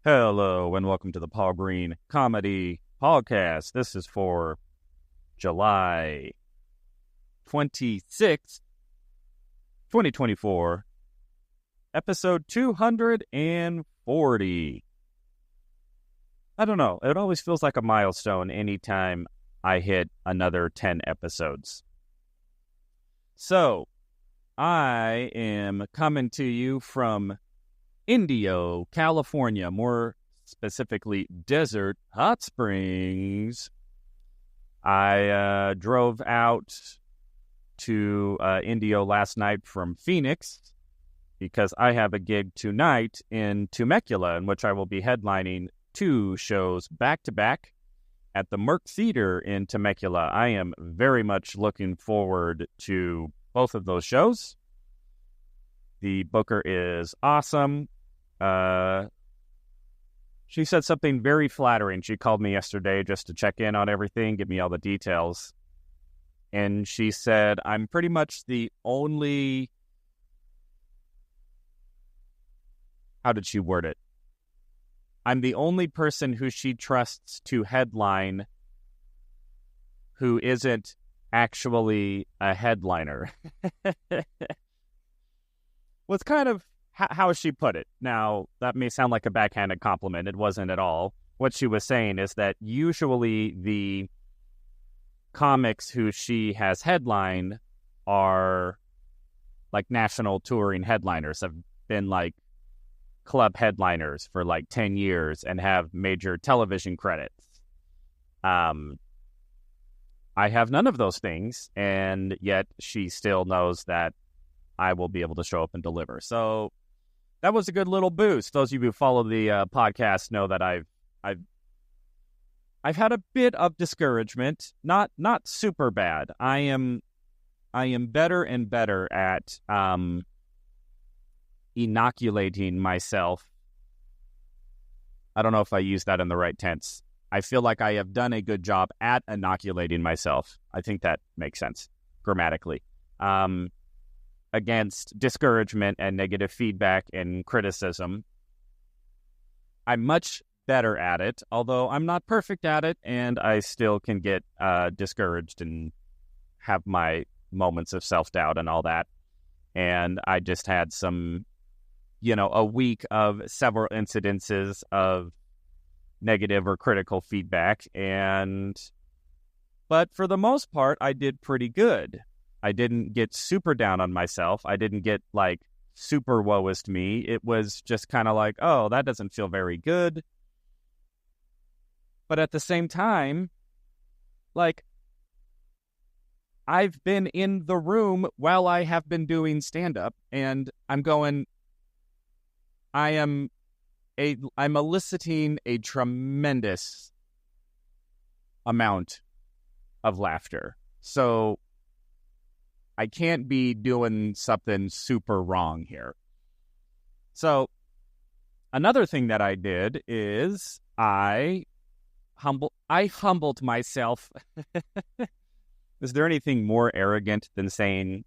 Hello and welcome to the Paul Green Comedy PaulCast. This is for July 26th, 2024, episode 240. I don't know. It always feels like a milestone anytime I hit another 10 episodes. So, I am coming to you from Indio, California, more specifically Desert Hot Springs. I drove out to Indio last night from Phoenix because I have a gig tonight in Temecula, in which I will be headlining 2 shows back-to-back at the Merc Theater in Temecula. I am very much looking forward to both of those shows. The booker is awesome. She said something very flattering. She called me yesterday just to check in on everything, give me all the details. And she said, I'm pretty much the only... How did she word it? I'm the only person who she trusts to headline who isn't actually a headliner. Was kind of how she put it. Now, that may sound like a backhanded compliment. It wasn't at all. What she was saying is that usually the comics who she has headlined are like national touring headliners, have been like club headliners for like 10 years and have major television credits. I have none of those things, and yet she still knows that I will be able to show up and deliver. So that was a good little boost. Those of you who follow the podcast know that I've had a bit of discouragement, not super bad. I am better and better at inoculating myself. I don't know if I use that in the right tense. I feel like I have done a good job at inoculating myself. I think that makes sense grammatically. Against discouragement and negative feedback and criticism. I'm much better at it, although I'm not perfect at it, and I still can get discouraged and have my moments of self-doubt and all that. And I just had some, a week of several incidences of negative or critical feedback, but for the most part, I did pretty good. I didn't get super down on myself. I didn't get, super woe is me. It was just kind of like, oh, that doesn't feel very good. But at the same time, I've been in the room while I have been doing stand-up, and I'm going, I'm eliciting a tremendous amount of laughter. So I can't be doing something super wrong here. So another thing that I did is I humbled myself. Is there anything more arrogant than saying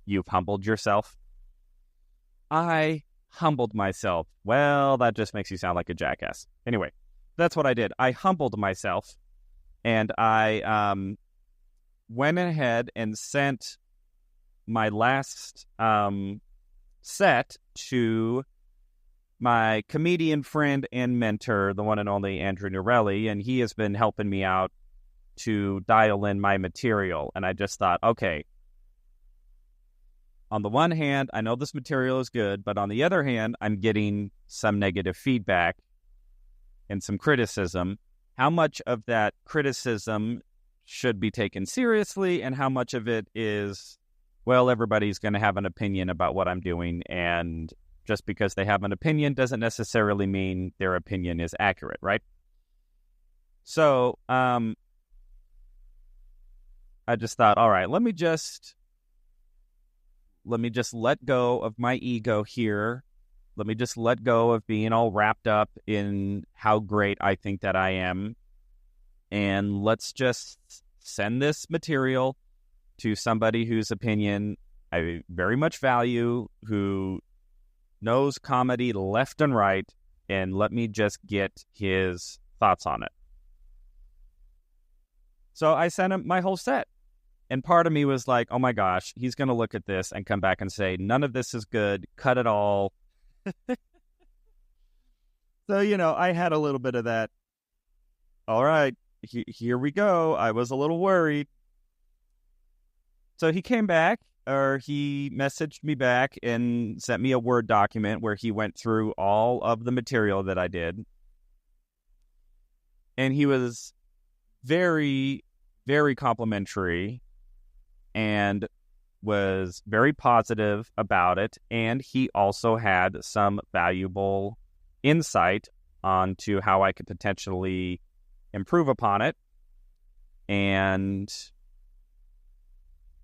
you've humbled yourself? I humbled myself. Well, that just makes you sound like a jackass. Anyway, that's what I did. I humbled myself, and I went ahead and sent my last set to my comedian friend and mentor, the one and only Andrew Norelli, and he has been helping me out to dial in my material. And I just thought, okay, on the one hand, I know this material is good, but on the other hand, I'm getting some negative feedback and some criticism. How much of that criticism should be taken seriously, and how much of it is, well, everybody's going to have an opinion about what I'm doing, and just because they have an opinion doesn't necessarily mean their opinion is accurate, right? So, I just thought, all right, let me just let go of my ego here. Let me just let go of being all wrapped up in how great I think that I am. And let's just send this material to somebody whose opinion I very much value, who knows comedy left and right, and let me just get his thoughts on it. So I sent him my whole set. And part of me was like, oh my gosh, he's going to look at this and come back and say, none of this is good. Cut it all. So, I had a little bit of that. All right, here we go. I was a little worried. So he came back, or he messaged me back and sent me a Word document where he went through all of the material that I did. And he was very, very complimentary and was very positive about it. And he also had some valuable insight onto how I could potentially improve upon it. And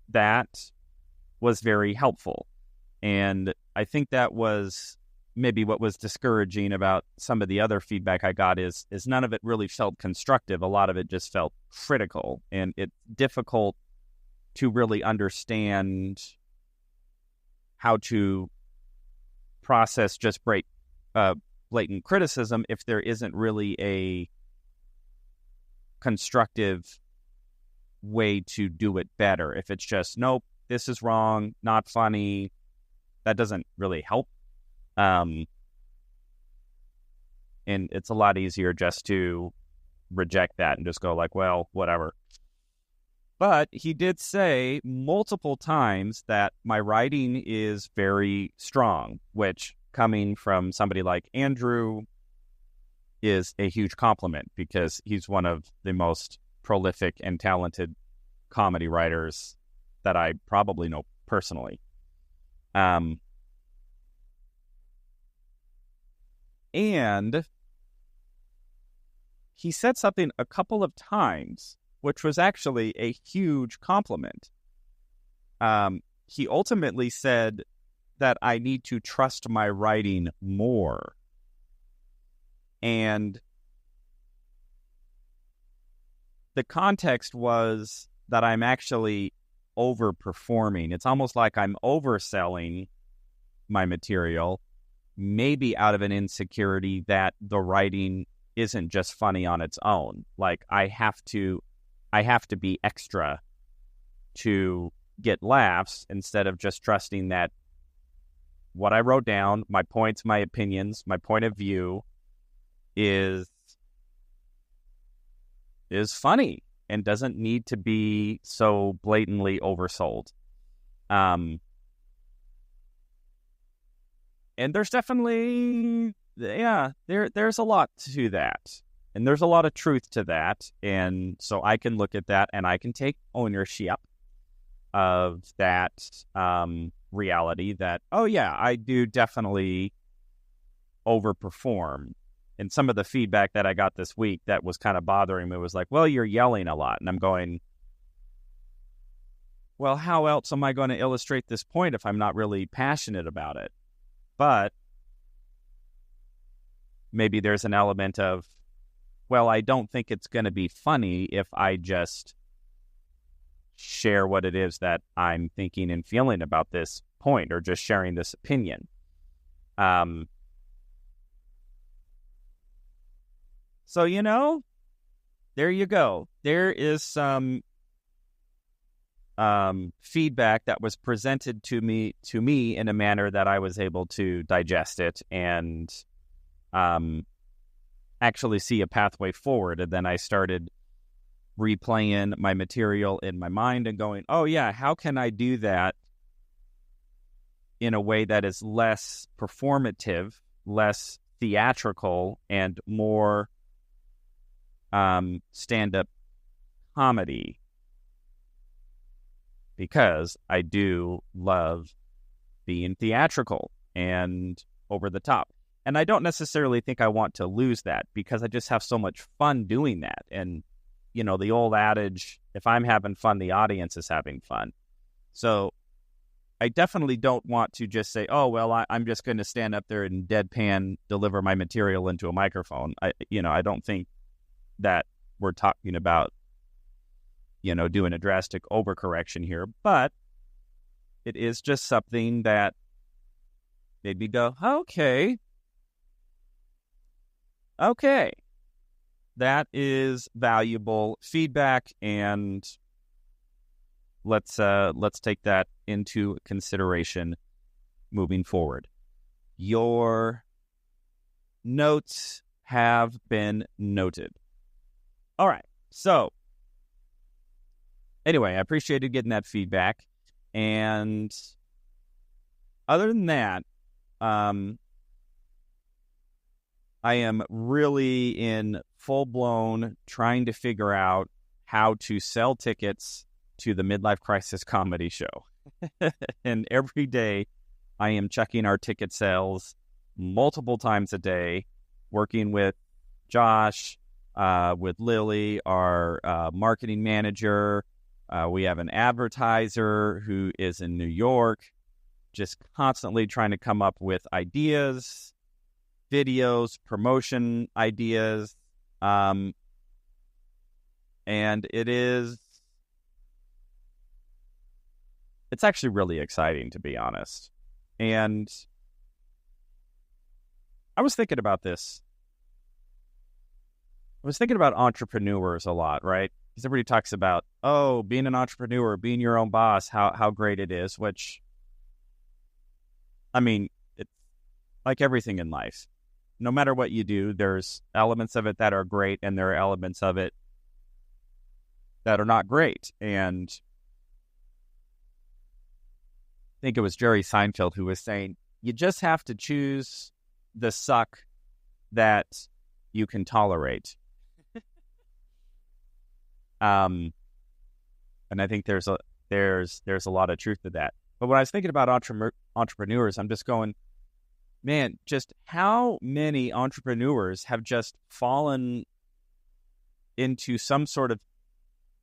that was very helpful. And I think that was maybe what was discouraging about some of the other feedback I got is none of it really felt constructive. A lot of it just felt critical, and it's difficult to really understand how to process just blatant criticism if there isn't really a constructive way to do it better. If it's just, nope, this is wrong, not funny, that doesn't really help. And it's a lot easier just to reject that and just go like, well, whatever. But he did say multiple times that my writing is very strong, which coming from somebody like Andrew is a huge compliment because he's one of the most prolific and talented comedy writers that I probably know personally. And he said something a couple of times, which was actually a huge compliment. He ultimately said that I need to trust my writing more. And the context was that I'm actually overperforming. It's almost like I'm overselling my material, maybe out of an insecurity that the writing isn't just funny on its own. Like I have to be extra to get laughs instead of just trusting that what I wrote down, my points, my opinions, my point of view is funny and doesn't need to be so blatantly oversold. And there's definitely, there's a lot to that. And there's a lot of truth to that. And so I can look at that and I can take ownership of that reality that, oh yeah, I do definitely overperform. And some of the feedback that I got this week that was kind of bothering me was like, well, you're yelling a lot. And I'm going, well, how else am I going to illustrate this point if I'm not really passionate about it? But maybe there's an element of, well, I don't think it's going to be funny if I just share what it is that I'm thinking and feeling about this point or just sharing this opinion. So, there you go. There is some feedback that was presented to me in a manner that I was able to digest it and actually see a pathway forward. And then I started replaying my material in my mind and going, oh yeah, how can I do that in a way that is less performative, less theatrical, and more stand-up comedy? Because I do love being theatrical and over the top. And I don't necessarily think I want to lose that because I just have so much fun doing that. And, the old adage, if I'm having fun, the audience is having fun. So I definitely don't want to just say, oh, well, I'm just going to stand up there and deadpan deliver my material into a microphone. I don't think that we're talking about, doing a drastic overcorrection here, but it is just something that made me go, okay, Okay. That is valuable feedback, and let's take that into consideration moving forward. Your notes have been noted. All right. So anyway, I appreciated getting that feedback. And other than that, I am really in full-blown trying to figure out how to sell tickets to the Midlife Crisis Comedy Show. And every day I am checking our ticket sales multiple times a day, working with Josh, with Lily, our marketing manager. We have an advertiser who is in New York, just constantly trying to come up with ideas, videos, promotion ideas. And it's actually really exciting, to be honest. And I was thinking about this. I was thinking about entrepreneurs a lot, right? Because everybody talks about, being an entrepreneur, being your own boss, how great it is, which, I mean, it's like everything in life. No matter what you do, there's elements of it that are great, and there are elements of it that are not great. And I think it was Jerry Seinfeld who was saying, you just have to choose the suck that you can tolerate. And I think there's a lot of truth to that. But when I was thinking about entrepreneurs, I'm just going, man, just how many entrepreneurs have just fallen into some sort of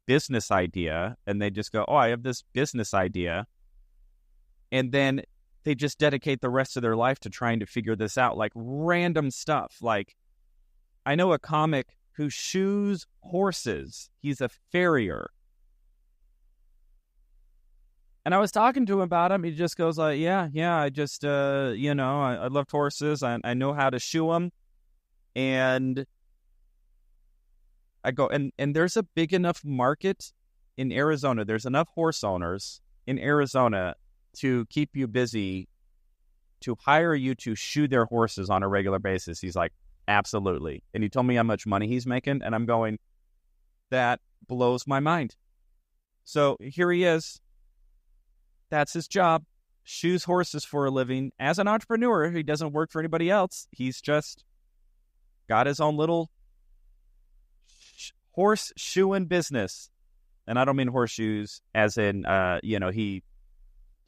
business idea, and they just go, I have this business idea, and then they just dedicate the rest of their life to trying to figure this out, like random stuff. Like, I know a comic who shoes horses. He's a farrier. And I was talking to him about him. He just goes like, yeah, I just, I loved horses. I know how to shoe them. And I go, and there's a big enough market in Arizona. There's enough horse owners in Arizona to keep you busy, to hire you to shoe their horses on a regular basis. He's like, absolutely. And he told me how much money he's making. And I'm going, that blows my mind. So here he is. That's his job. Shoes horses for a living. As an entrepreneur, he doesn't work for anybody else. He's just got his own little horse shoeing business. And I don't mean horseshoes as in,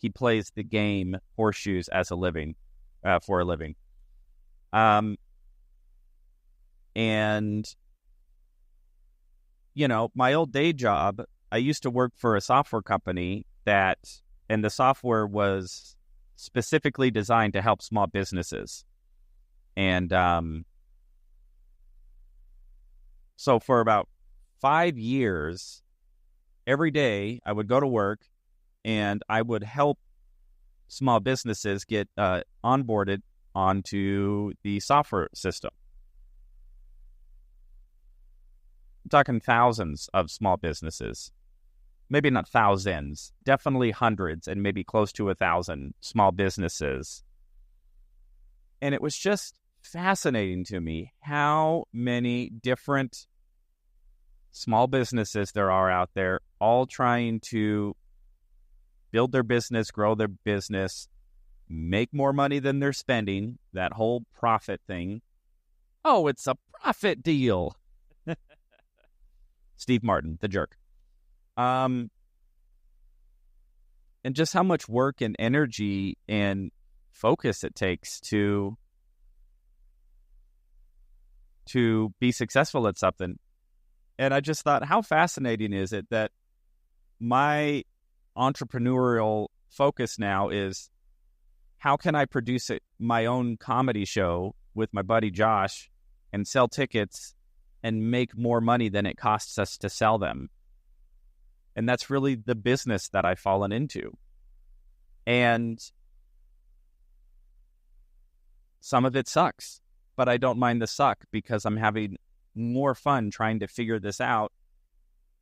he plays the game horseshoes as a living, for a living. And, my old day job, I used to work for a software company and the software was specifically designed to help small businesses. And so for about 5 years, every day I would go to work and I would help small businesses get onboarded onto the software system. I'm talking thousands of small businesses. Maybe not thousands, definitely hundreds and maybe close to 1,000 small businesses. And it was just fascinating to me how many different small businesses there are out there, all trying to build their business, grow their business, make more money than they're spending, that whole profit thing. Oh, it's a profit deal. Steve Martin, the jerk. And just how much work and energy and focus it takes to be successful at something. And I just thought, how fascinating is it that my entrepreneurial focus now is, how can I produce my own comedy show with my buddy Josh and sell tickets and make more money than it costs us to sell them? And that's really the business that I've fallen into. And some of it sucks, but I don't mind the suck because I'm having more fun trying to figure this out.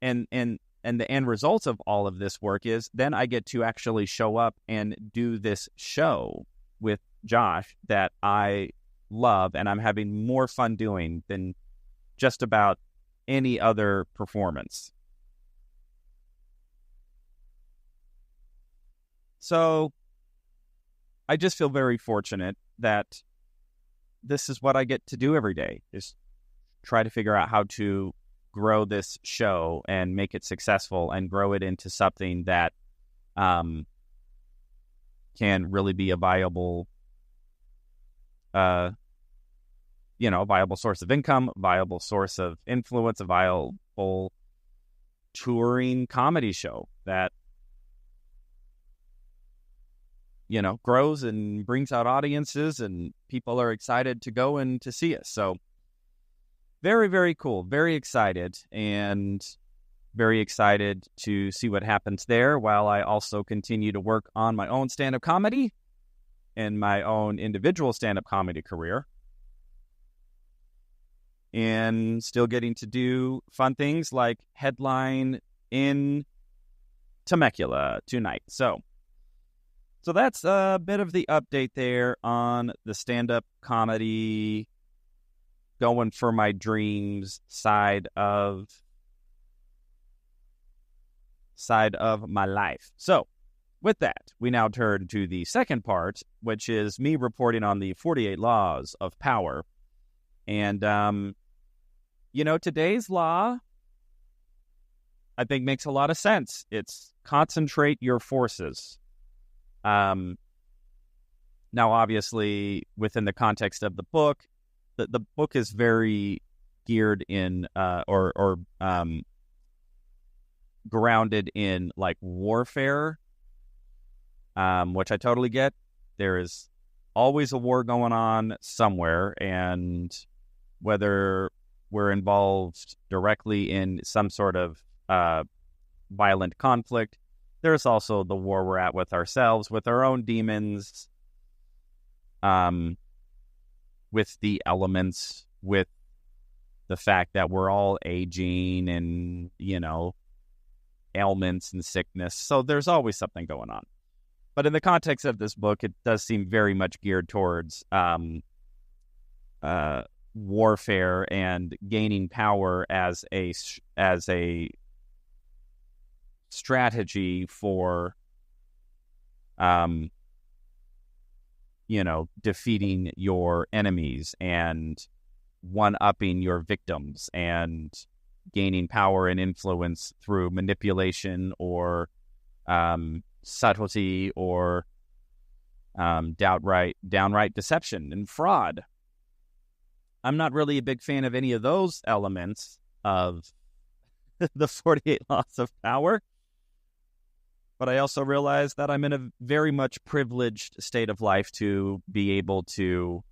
And the end result of all of this work is then I get to actually show up and do this show with Josh that I love and I'm having more fun doing than just about any other performance. So I just feel very fortunate that this is what I get to do every day, is try to figure out how to grow this show and make it successful and grow it into something that can really be a viable, viable source of income, viable source of influence, a viable touring comedy show that, grows and brings out audiences and people are excited to go and to see us. So very, very cool. Very excited, and very excited to see what happens there while I also continue to work on my own stand-up comedy and my own individual stand-up comedy career. And still getting to do fun things like headline in Temecula tonight. So that's a bit of the update there on the stand-up comedy, going for my dreams side of my life. So with that, we now turn to the second part, which is me reporting on the 48 laws of power. And, today's law, I think, makes a lot of sense. It's concentrate your forces. Now, obviously, within the context of the book, the book is very geared in grounded in like warfare, which I totally get. There is always a war going on somewhere, and whether we're involved directly in some sort of violent conflict, there's also the war we're at with ourselves, with our own demons, with the elements, with the fact that we're all aging and, ailments and sickness. So there's always something going on. But in the context of this book, it does seem very much geared towards warfare and gaining power as a strategy for defeating your enemies and one-upping your victims and gaining power and influence through manipulation or subtlety or downright deception and fraud. I'm not really a big fan of any of those elements of the 48 laws of power. But I also realize that I'm in a very much privileged state of life to be able to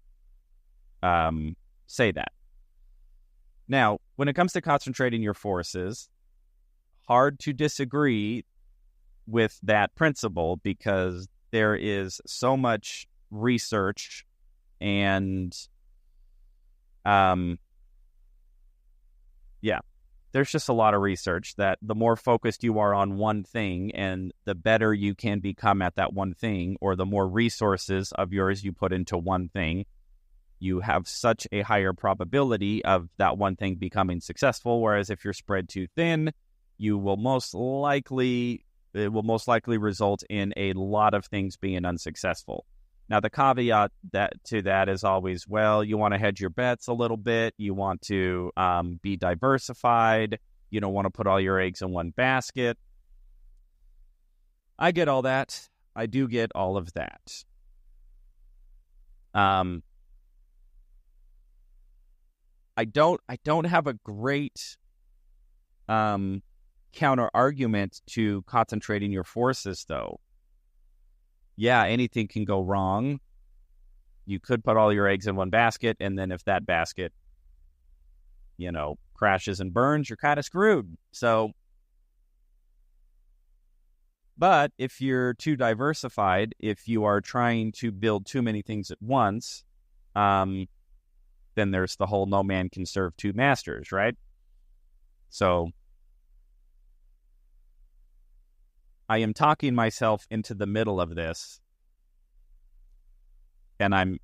say that. Now, when it comes to concentrating your forces, hard to disagree with that principle because there is so much research and there's just a lot of research that the more focused you are on one thing and the better you can become at that one thing, or the more resources of yours you put into one thing, you have such a higher probability of that one thing becoming successful. Whereas if you're spread too thin, it will most likely result in a lot of things being unsuccessful. Now, the caveat to that is always, you want to hedge your bets a little bit. You want to be diversified. You don't want to put all your eggs in one basket. I get all that. I do get all of that. I don't have a great counter argument to concentrating your forces, though. Yeah, anything can go wrong. You could put all your eggs in one basket, and then if that basket, crashes and burns, you're kind of screwed. So, but if you're too diversified, if you are trying to build too many things at once, then there's the whole no man can serve two masters, right? So I am talking myself into the middle of this, and I'm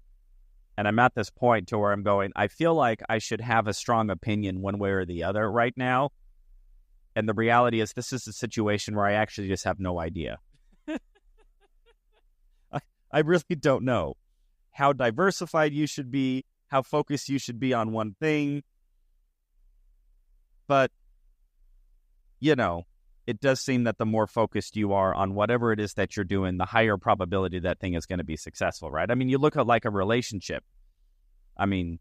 at this point to where I'm going, I feel like I should have a strong opinion one way or the other right now. And the reality is this is a situation where I actually just have no idea. I really don't know how diversified you should be, how focused you should be on one thing. But, it does seem that the more focused you are on whatever it is that you're doing, the higher probability that thing is going to be successful, right? I mean, you look at like a relationship. I mean,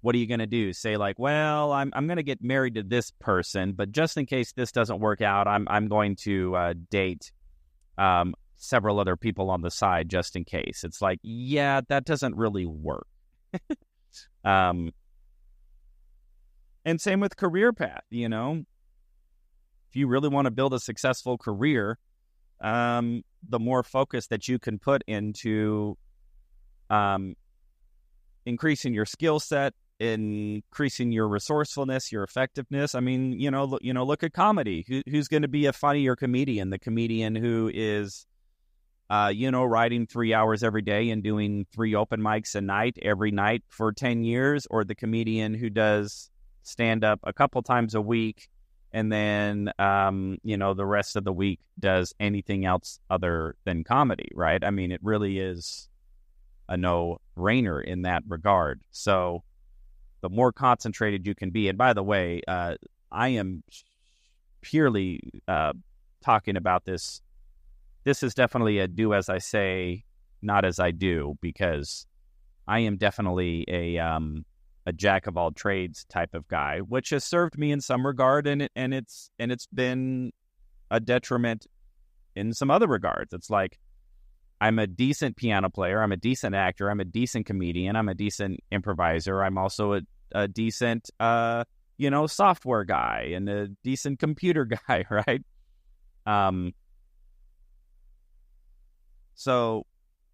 what are you going to do? Say like, well, I'm going to get married to this person, but just in case this doesn't work out, I'm going to date several other people on the side just in case. It's like, yeah, that doesn't really work. And same with career path, If you really want to build a successful career, the more focus that you can put into increasing your skill set, increasing your resourcefulness, your effectiveness. I mean, look at comedy. Who's going to be a funnier comedian? The comedian who is, writing 3 hours every day and doing 3 open mics a night every night for 10 years, or the comedian who does stand up a couple times a week and then, the rest of the week does anything else other than comedy, right? I mean, it really is a no-brainer in that regard. So the more concentrated you can be, and by the way, I am purely talking about this. This is definitely a do as I say, not as I do, because I am definitely a jack of all trades type of guy, which has served me in some regard, and it's been a detriment in some other regards. It's like I'm a decent piano player, I'm a decent actor, I'm a decent comedian, I'm a decent improviser, I'm also a decent software guy and a decent computer guy, right? So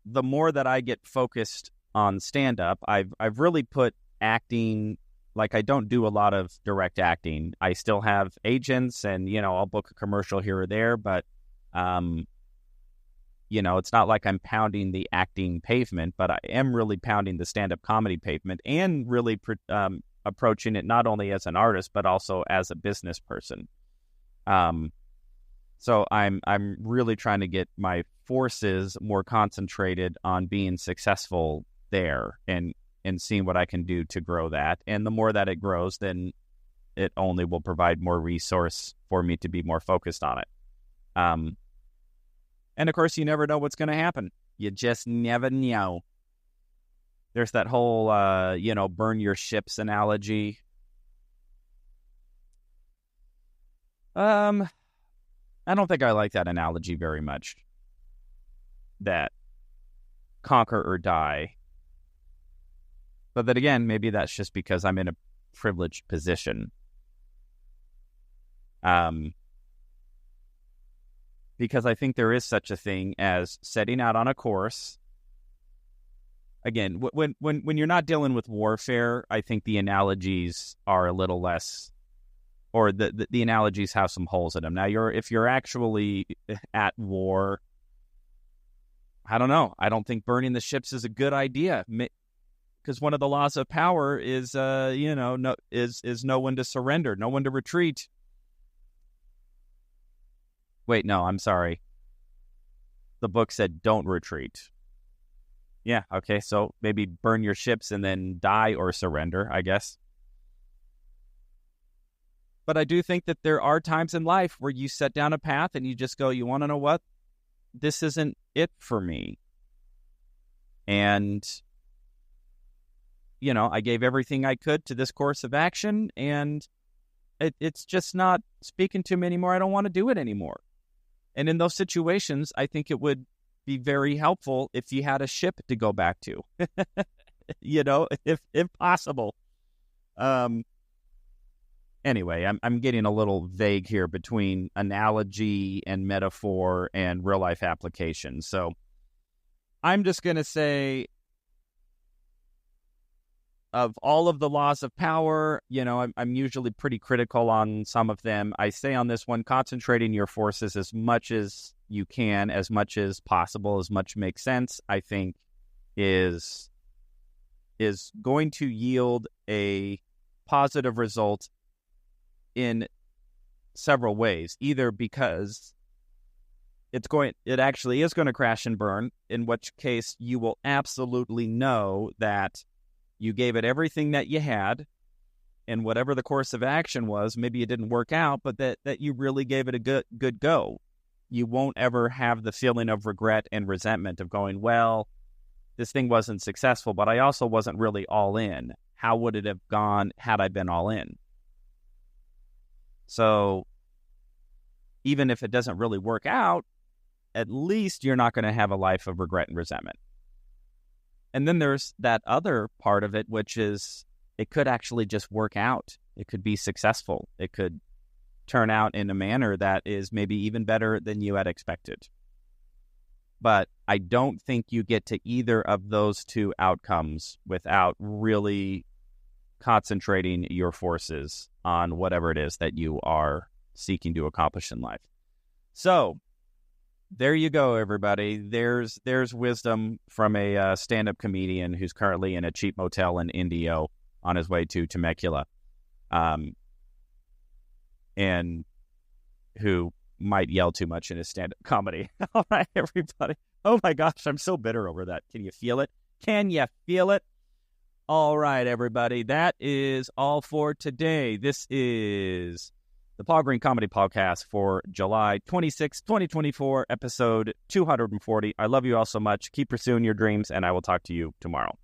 the more that I get focused on stand-up, I've really put acting, like I don't do a lot of direct acting. I still have agents and, I'll book a commercial here or there, but, it's not like I'm pounding the acting pavement, but I am really pounding the stand-up comedy pavement and really approaching it not only as an artist, but also as a business person. So I'm really trying to get my forces more concentrated on being successful there and seeing what I can do to grow that. And the more that it grows, then it only will provide more resource for me to be more focused on it. And of course, you never know what's going to happen. You just never know. There's that whole, burn your ships analogy. I don't think I like that analogy very much. That conquer or die. But then again, maybe that's just because I'm in a privileged position. Because I think there is such a thing as setting out on a course. Again, when you're not dealing with warfare, I think the analogies are a little less, or the analogies have some holes in them. Now, if you're actually at war, I don't know. I don't think burning the ships is a good idea. Because one of the laws of power is, no one to surrender, no one to retreat. Wait, no, I'm sorry. The book said don't retreat. Yeah, okay, so maybe burn your ships and then die or surrender, I guess. But I do think that there are times in life where you set down a path and you just go, you want to know what? This isn't it for me. And I gave everything I could to this course of action, and it's just not speaking to me anymore. I don't want to do it anymore. And in those situations, I think it would be very helpful if you had a ship to go back to, if possible. Anyway, I'm getting a little vague here between analogy and metaphor and real life application. So I'm just going to say, of all of the laws of power, I'm usually pretty critical on some of them. I say on this one, concentrating your forces as much as you can, as much as possible, as much makes sense, I think is going to yield a positive result in several ways. Either because it actually is going to crash and burn, in which case you will absolutely know that you gave it everything that you had, and whatever the course of action was, maybe it didn't work out, but that you really gave it a good go. You won't ever have the feeling of regret and resentment of going, well, this thing wasn't successful, but I also wasn't really all in. How would it have gone had I been all in? So even if it doesn't really work out, at least you're not going to have a life of regret and resentment. And then there's that other part of it, which is it could actually just work out. It could be successful. It could turn out in a manner that is maybe even better than you had expected. But I don't think you get to either of those two outcomes without really concentrating your forces on whatever it is that you are seeking to accomplish in life. So there you go, everybody. There's wisdom from a stand-up comedian who's currently in a cheap motel in Indio on his way to Temecula, and who might yell too much in his stand-up comedy. All right, everybody. Oh my gosh, I'm so bitter over that. Can you feel it? Can you feel it? All right, everybody. That is all for today. This is the Paul Green Comedy PaulCast for July 26, 2024, episode 240. I love you all so much. Keep pursuing your dreams, and I will talk to you tomorrow.